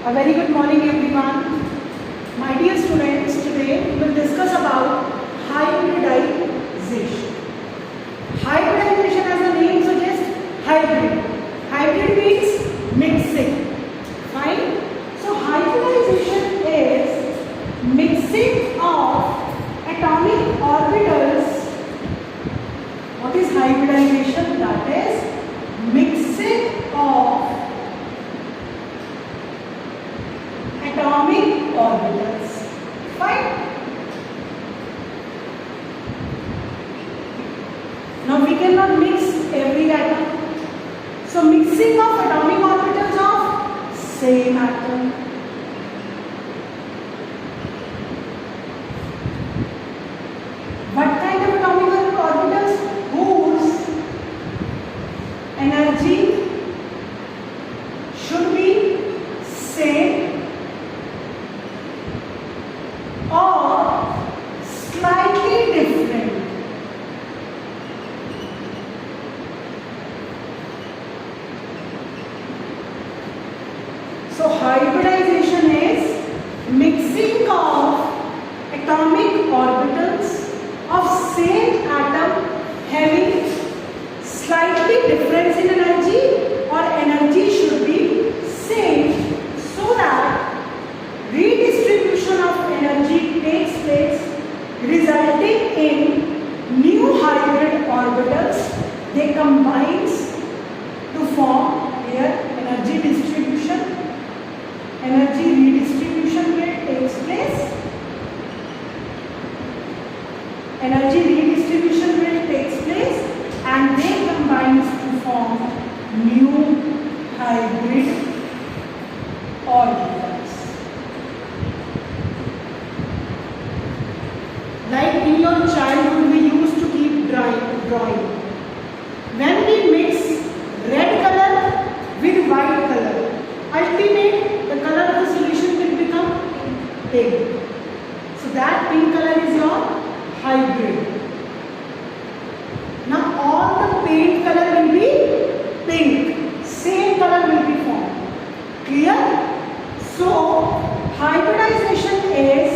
A very good morning everyone. My dear students, today we will discuss about hybridization. Hybridization, as the name suggests, hybrid. Hybrid means mixing. Fine. So hybridization is mixing of atomic orbitals. What is hybridization? That is mixing of atomic orbitals. Fine. Now we cannot mix every atom. So mixing of atomic orbitals of same atom. What kind of atomic orbitals? Whose energy should be same or slightly different. So hybridization is mixing of atomic orbitals of same atom having slightly difference in energy or energy should be same so that redistribution of energy takes place resulting in new hybrid orbitals. They combines to form their energy distribution. Energy redistribution will takes place. Energy redistribution will takes place and they combines to form new hybrid orbitals. Like in your childhood we used to keep drawing. When we mix red color with white color, ultimate the color of the solution will become pink. So that pink color is your hybrid. Now all the paint color will be pink. Same color will be formed. Clear? So hybridization is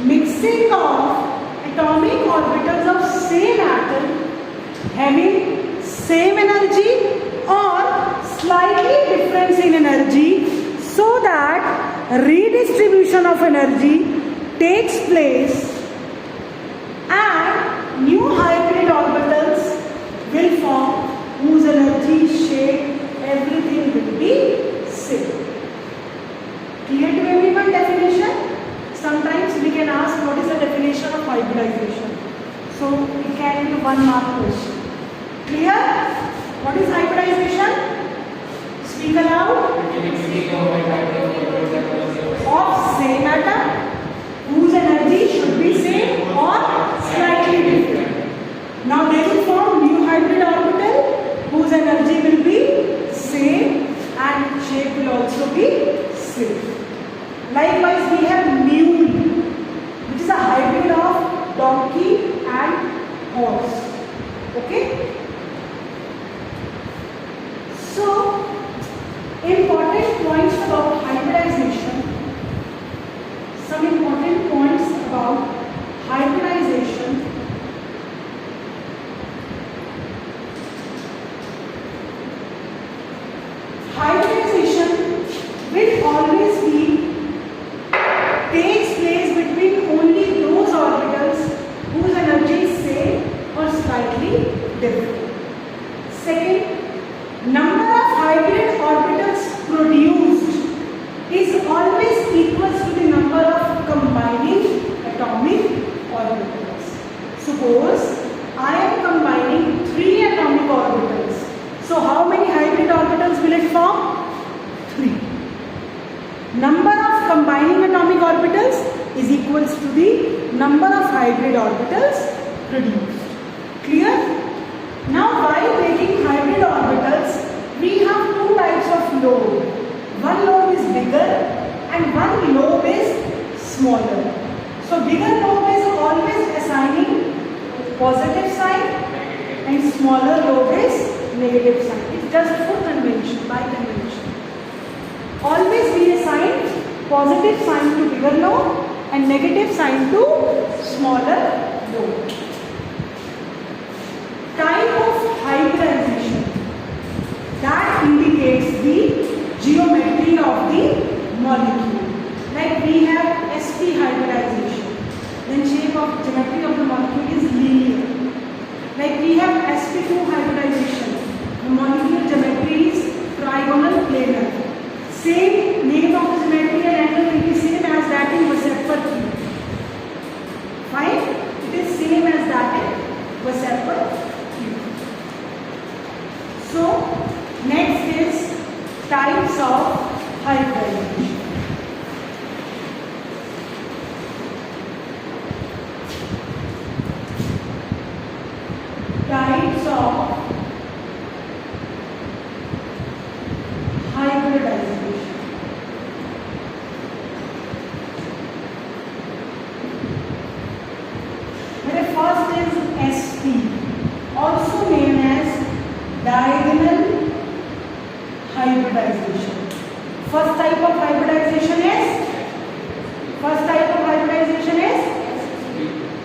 mixing of atomic orbitals of same atom having same energy or slightly difference in energy so that redistribution of energy takes place and new hybrid orbitals will form whose energy, shape, everything will be same. Clear to everyone definition? Sometimes we can ask what is the definition of hybridization. So it can be 1 mark question. Clear? What is hybridization? Speak aloud. Of same atom whose energy should be same or slightly different. Now they will form new hybrid orbital whose energy will be same and shape will also be same. Likewise we have mule, which is a hybrid of donkey and horse. Okay? So, important points about hybridization. Some important points about hybridization. Hybridization will always takes place between only those orbitals whose energy is same or slightly different. Second, number of hybrid orbitals produced is always equal to the number of combining atomic orbitals. Suppose I am combining 3 atomic orbitals. So how many hybrid orbitals will it form? 3. Number of combining atomic orbitals is equals to the number of hybrid orbitals produced. Clear? Now while making hybrid orbitals, we have 2 types of lobe. One lobe is bigger and one lobe is smaller. So bigger lobe is always assigning positive sign and smaller lobe is negative sign. It's just for convention, by convention. Always we assign positive sign to bigger lobe and negative sign to smaller lobe. Type of hybridization that indicates the geometry of the molecule. Like we have sp hybridization, then shape of geometry of the molecule is linear. Like we have sp2 hybridization, the molecule geometry is trigonal planar. Same name of the geometry and angle will be same as that in Weissenberg. Fine? It is same as that in Weissenberg. So, next is types of hybridization. Types of hybridization. The first is sp, also known as diagonal hybridization. First type of hybridization is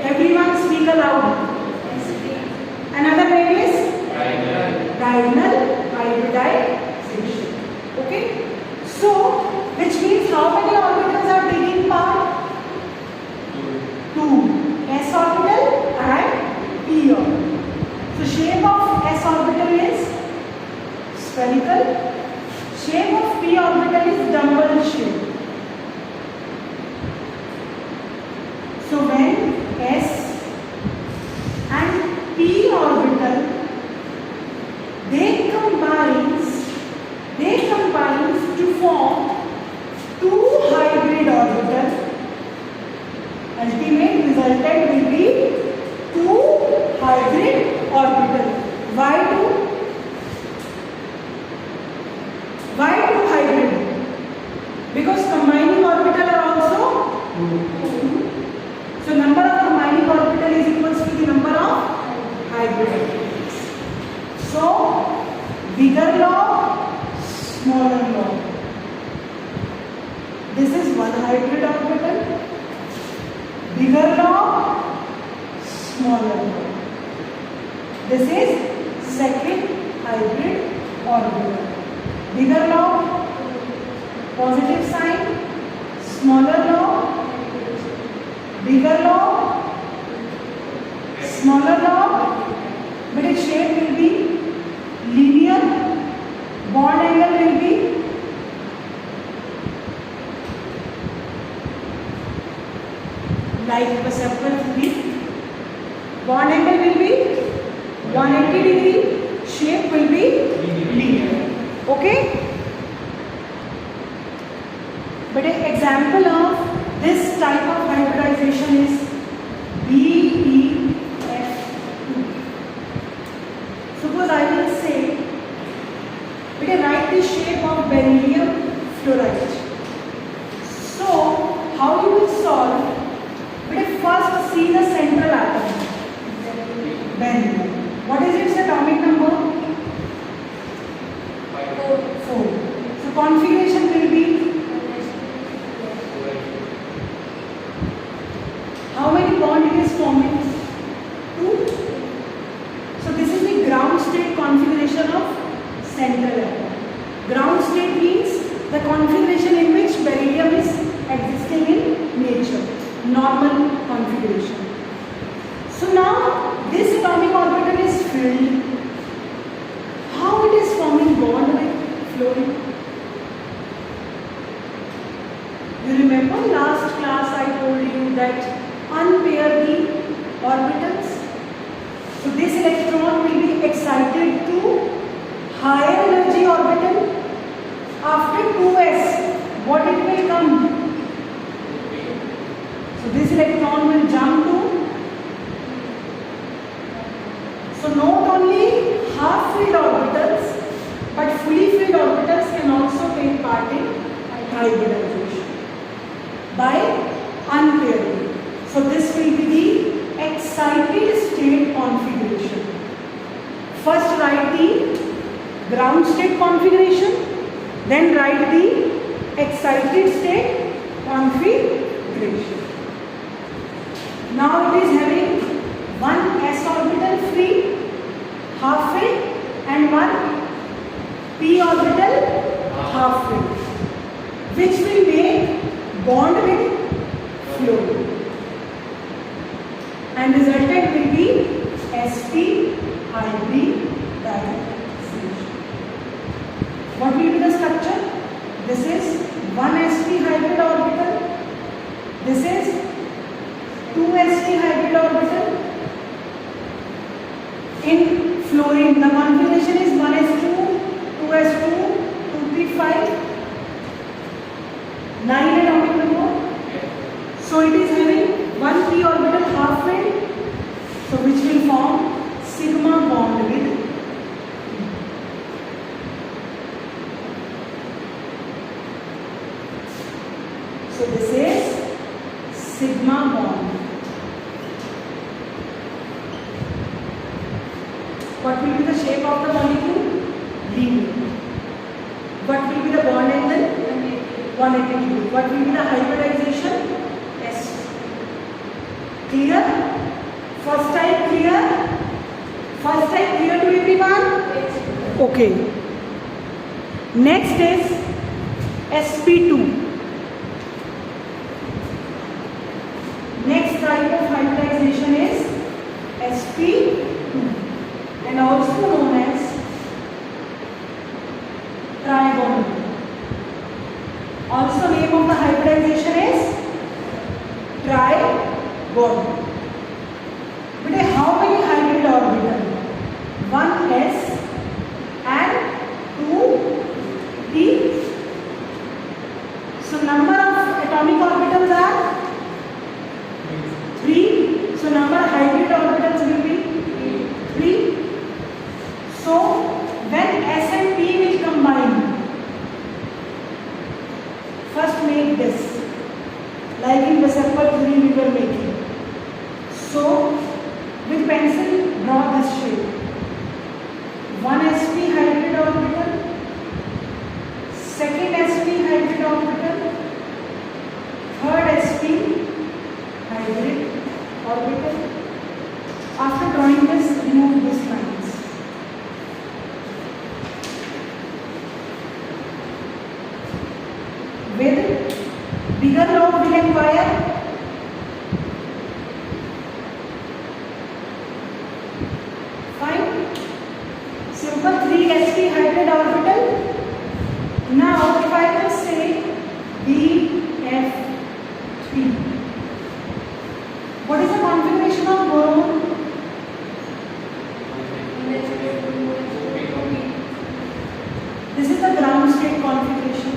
everyone speak aloud. Another name is diagonal hybridization. Okay? So, which means how many orbitals are taking part? Two. S orbital and p orbital. So, shape of s orbital is spherical. Shape of p orbital is dumbbell shape. So, when s and p orbital they combines to form two hybrid orbitals. Ultimate resultant will be two hybrid orbitals. Why two? Why two hybrid? Because combining orbital are also two. So number of combining orbital is equals to the number of hybrid orbitals. So bigger lobe, smaller lobe. This is one hybrid orbital. Bigger lobe, smaller lobe. This is second hybrid orbital. Bigger lobe, positive sign, smaller lobe, bigger lobe, smaller lobe, but its shape will be linear, bond angle will be like Weissenberg 3. Bond angle will be 180 degree, shape will be linear. Okay? But an example of this type of hybridization is BeF2. Suppose I will say, write the shape of beryllium fluoride. So, how you will solve? First see the central atom, beryllium. What is its atomic number? 4. So configuration will be how many bond it is forming? 2. So this is the ground state configuration of central atom. Ground state means the configuration in which beryllium is existing in nature. Normal configuration. So now this atomic orbital is filled. How it is forming bond with fluorine? You remember last class I told you that unpair the orbitals. So this electron will be excited to higher energy orbital. After 2s, what it will come? So this electron will jump to. So not only half-filled orbitals, but fully filled orbitals can also take part in hybridization by unpairing. So this will be the excited state configuration. First write the ground state configuration, then write the excited state configuration. Now it is having one s orbital free, halfway, and one p orbital halfway, which will make bond with fluorine, and resultant will be sp hybridization. What will be the structure? This is one sp hybrid orbital. This is two sp hybrid orbital. In fluorine, the configuration is 1s2, 2s2, 2p5, 9 atomic number. So it is having one p orbital halfway, so which will form sigma bond with. So this is sigma bond. What will be the shape of the molecule? Linear. What will be the bond angle? 180 degree. What will be the hybridization? S. Clear? First type clear? First type clear to everyone? Yes. Okay. Next is sp2. Next type of hybridization is sp2, and also known as trigonal. Also name of the hybridization is trigonal. But how many hybrid orbitals? One s and two p. So number of atomic orbitals are 3. So number of hybrid orbitals will be 3. So when s and p will combine, first make this, like in the sample 3 we were making. So with pencil draw this shape. One sp hybrid orbital, second sp hybrid orbital, third sp hybrid orbital. After drawing this, remove these lines. With bigger load will acquire fine. Simple 3 sp hybrid orbital. Now if I will say BF3, what is the configuration of boron? This is the ground state configuration.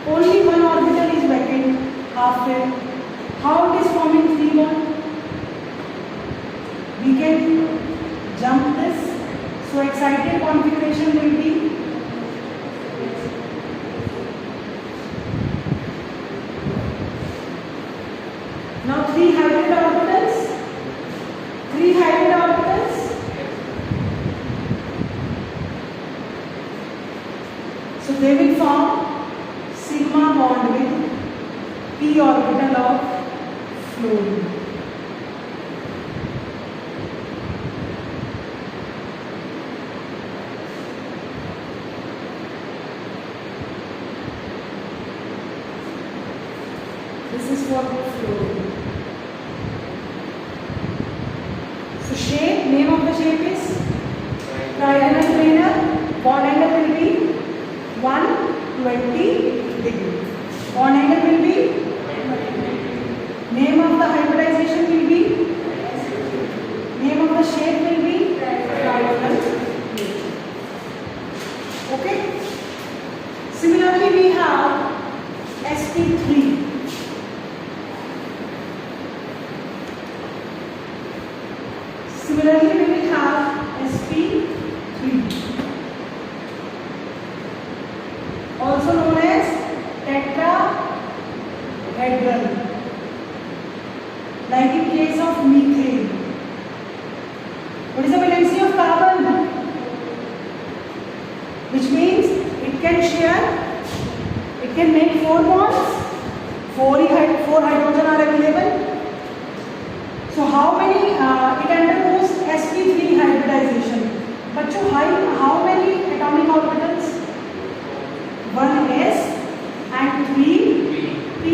Only one orbital is vacant, halfway. How it is forming 3 bond? We can jump this. So excited configuration will be now 3 hybrid orbitals. 3 hybrid orbitals. So they will form sigma bond with p orbital of fluorine. This is for fluorine. So shape, name of the shape is trigonal planar. Bond angle will be 120 degree. Bond angle will be, name of the hybridization will be, name of the shape will be trigonal. Okay. Similarly, we have sp3. Similarly, we will have sp3, also known as tetrahedral, like in case of methane. What is the valency of carbon? Which means it can share, it can make 4 bonds 4 hydrogen are available. So how many it undergoes sp3 hybridization. बच्चों how many atomic orbitals? 1s and 3p.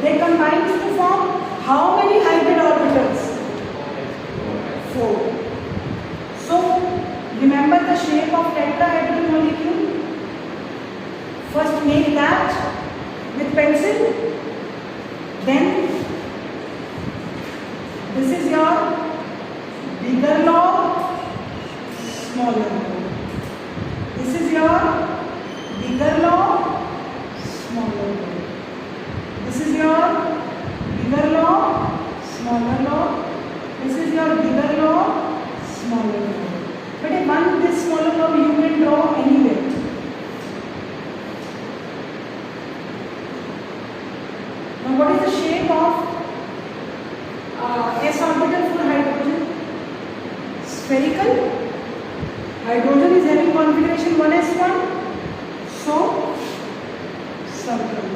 They combine to form how many hybrid orbitals? 4. So remember the shape of tetrahedral molecule. First make that with pencil. Then this is your bigger log, smaller log. This is your bigger log, smaller log. This is your bigger log, smaller log. This is your bigger log, smaller log. But if this smaller log you can draw anywhere. Now what is the shape of s orbital for hydrogen? Spherical. Hydrogen is having configuration 1s1, so circle.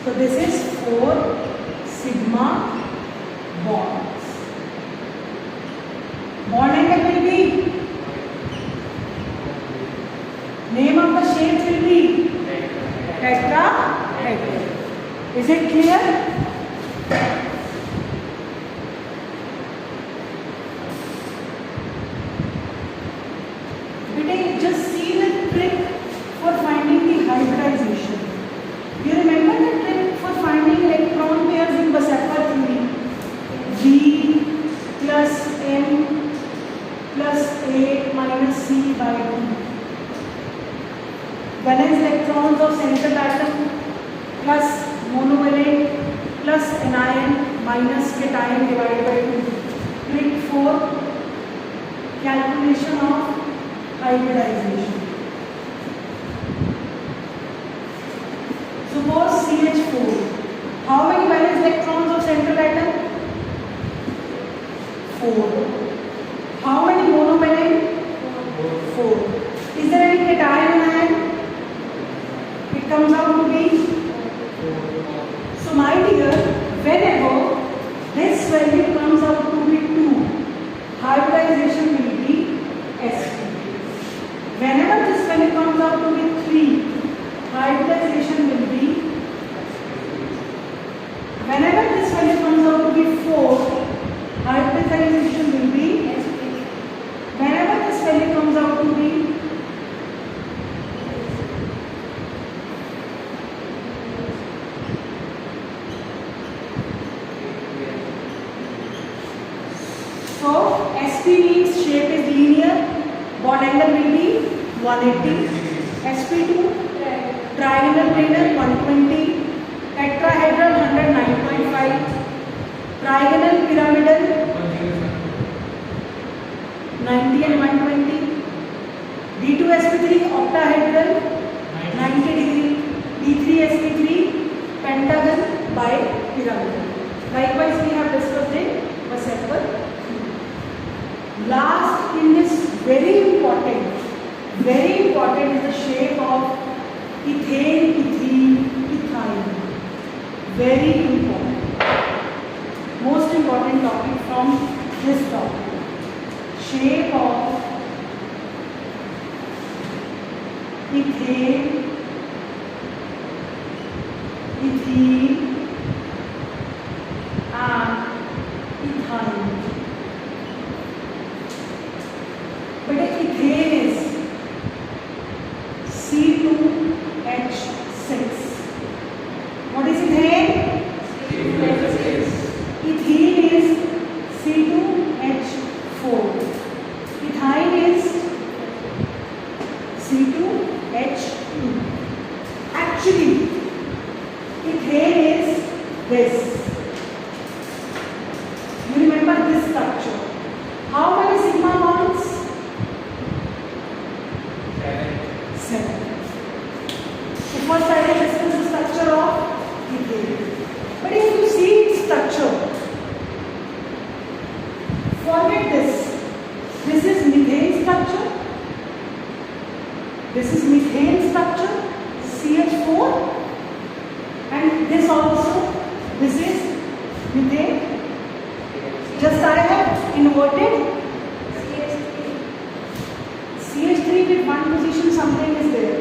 So this is 4 sigma bonds. Bond angle will be, name of the shape will be tetrahedral. Is it clear? Just see the trick for finding the hybridization. You remember the trick for finding electron pairs in Baseppa theory? V plus M plus A minus C by 2. Valence electrons of central atom plus monovalent plus anion minus cation divided by 2. Trick for calculation of hybridization. Suppose CH4. How many valence electrons of central atom? 4. How many monovalent? 4. Is there any cation in ion? It comes out to be. So my dear, whenever this value comes out to be 2, hybridization will be sp. Whenever this value comes out to be 3, hybridization will be. Whenever this value comes out to be 4, hybridization will be. Whenever this value comes out to be. So sp means shape is linear. Bond angle will be 180. sp2 triangular planar 120. Tetrahedral 109.5. Trigonal pyramidal 90 and 120. D2sp3 octahedral 90 degree. D3sp3 pentagon bipyramidal. Likewise we have discussed in Baseppa. Last in this very important is the shape of ethane, ethene, ethyl. Very important. Most important topic from this topic. Shape of ethane, ethene and ethyl. But ethane is C2H6. What is ethane? Ethene is C2H4. Ethyl is C2H2. Actually, ethane is this. You remember this structure. How many sigma bonds? 7. So first I will discuss the structure of ethane. But if you see its structure, forget this. This is methane structure. structure, CH4, and this also, this is methane. Just I have inverted CH3 with one position, something is there.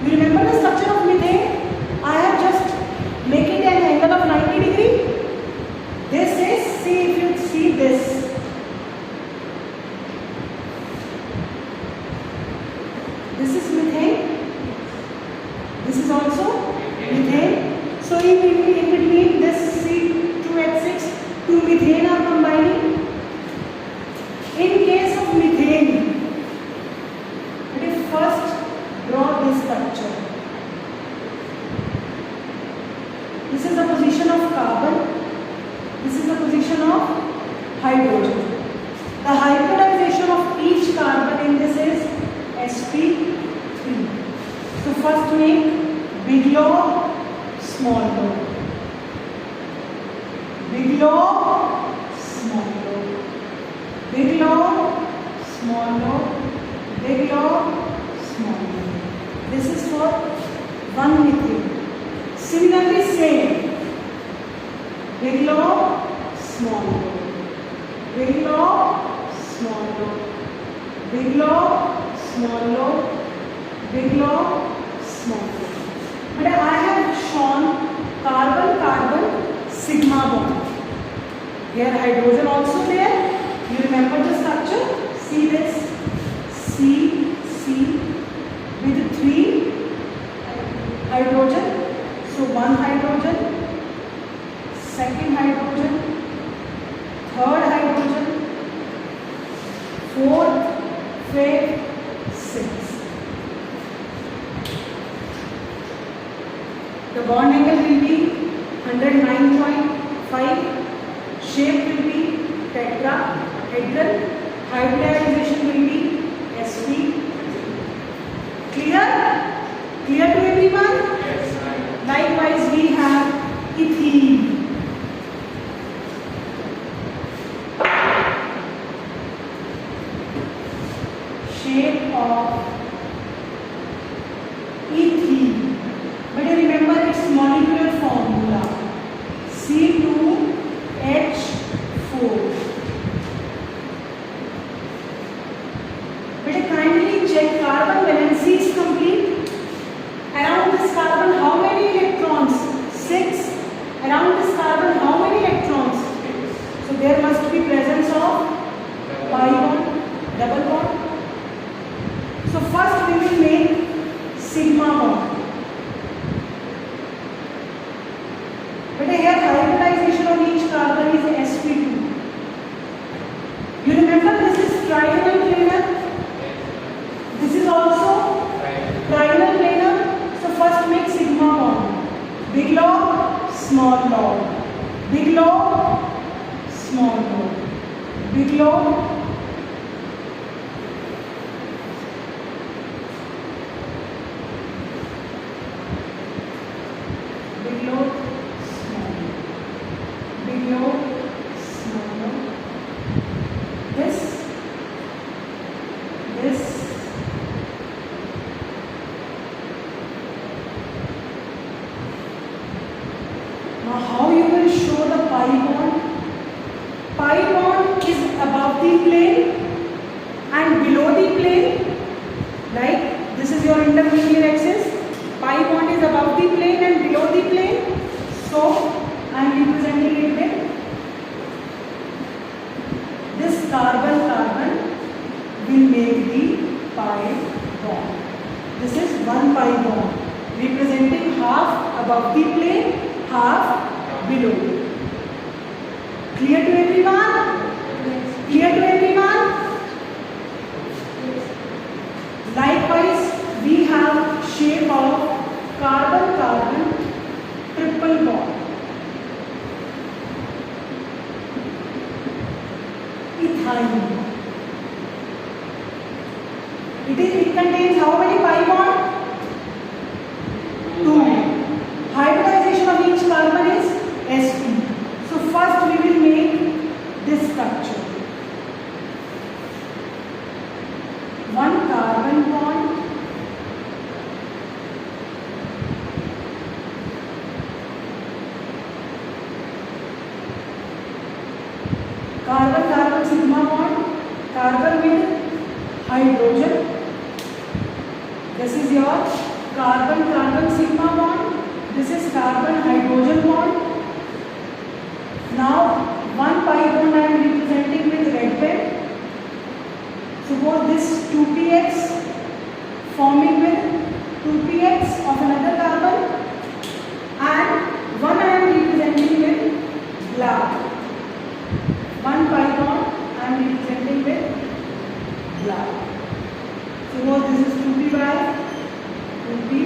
You remember the structure of methane? I have just make it an angle of 90 degree. This is, see if you see this. This is methane. This is also methane. So in between this C2H6, two methane are combining. In case of methane, let us first draw this structure. This is the position of carbon. This is the position of hydrogen. The hybridization of each carbon in this is sp3. So first make big log, small log. Big log, small log. Big log, small log. Big log, small log. This is for one methane. Similarly, same. Big log, small log. Big log, small log. Big log, small log. Big log, small log. But I have shown carbon-carbon sigma bond. Here hydrogen also there. You remember the structure? See this. C with 3 hydrogen. So one hydrogen, second hydrogen, third hydrogen, fourth, fifth, sixth. The bond angle will be 109.5. Shape will be tetrahedral. Hybridization will be sp. Clear? Clear to everyone? Likewise, we have ethene. Shape of ethene. But you remember its molecular formula. C2H4. But kindly check carbon valency is complete. Around this carbon, how many electrons? 6. Around this carbon, how many electrons? So there must be presence of pi bond, double bond. So first we will make sigma bond. But here hybridization of each carbon is sp2. You remember this is trigonal planar. This is also trigonal planar. So first make sigma bond. Big log, small log. Big log, small log. Big log, big log, small log. Big log, small log. This. Now how you will show the pi bond? Pi bond is above the plane and below the plane. Like this is your intermediate axis. Pi bond is above the plane and below the plane. So I am representing it with this carbon will make the pi bond. This is one pi bond representing half above the plane, half below. Clear to everyone? Yes. Clear to everyone? Yes. Likewise, we have shape of carbon-carbon triple bond. Ethyne. It contains how many pi bond? 2. Hybridization of each carbon is sp. So first we will make this structure. One carbon bond, hydrogen. This is your carbon-carbon sigma bond. This is carbon-hydrogen bond. Now, one pi bond I am representing with red pen. Suppose this 2px forming with 2px of another carbon, and one I am representing with black. One pi bond I am representing with black. Suppose this is 2py, 2py.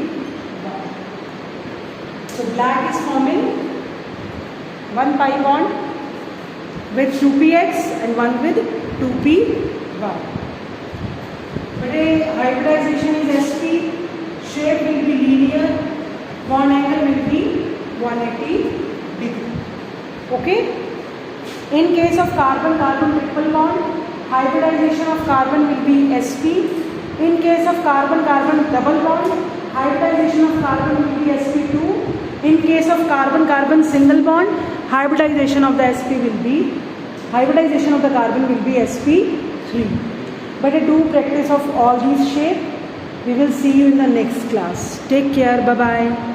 So black is forming one pi bond with 2px and one with 2py. But a hybridization is sp, shape will be linear, bond angle will be 180 degree. Okay? In case of carbon-carbon triple bond, hybridization of carbon will be sp. In case of carbon-carbon double bond, hybridization of carbon will be sp2. In case of carbon-carbon single bond, hybridization of the carbon will be sp3. But do practice of all these shapes. We will see you in the next class. Take care. Bye bye.